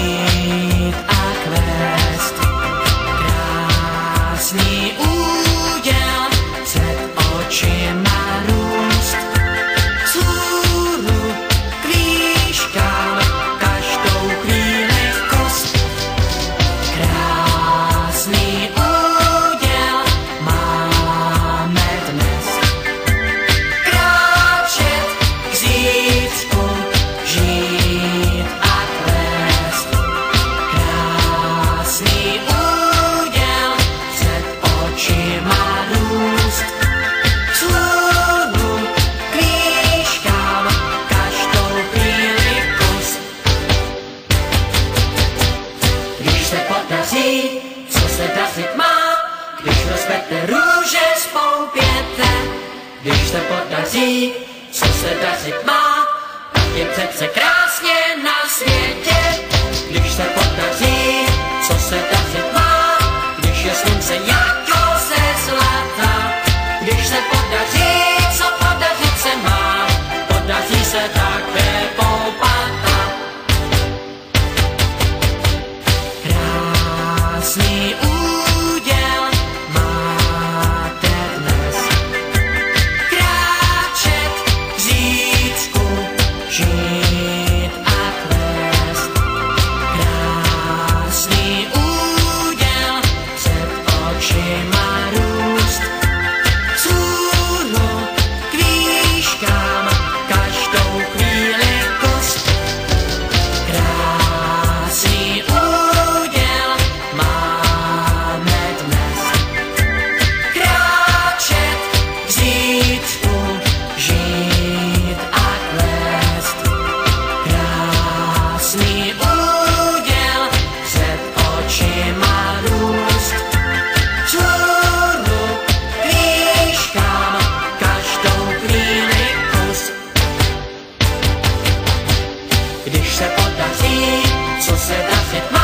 žít a kvést. Krásný úděl před očima růst. Vzhůru k výškám každou chvíli kost. Krásný úděl máme dnes. Kráčet k zítřku, žít a kvést. Krásný úděl před očima růst. Vzhůru k výškám každou chvíli kost. Když se podaří, co se dařit má, když rozkvete růže spoupěte. Když se podaří, co se dařit má, tak je přece krásně na světě. Když se podaří, co se dařit má, když je slunce jako ze zlata. Když se podaří, co podařit se má, podaří se také poupata. Krásný úděl máte dnes. Kráčet k zítřku, žít a kvést. Krásný úděl před očima růst. Vzhůru k výškám každou chvíli kost. Krásný úděl máme dnes. Kráčet k zítřku, žít a kvést. Krásný úděl před očima růst. Vzhůru k výškám každou chvíli kus. Když se podaří, co se dařit má,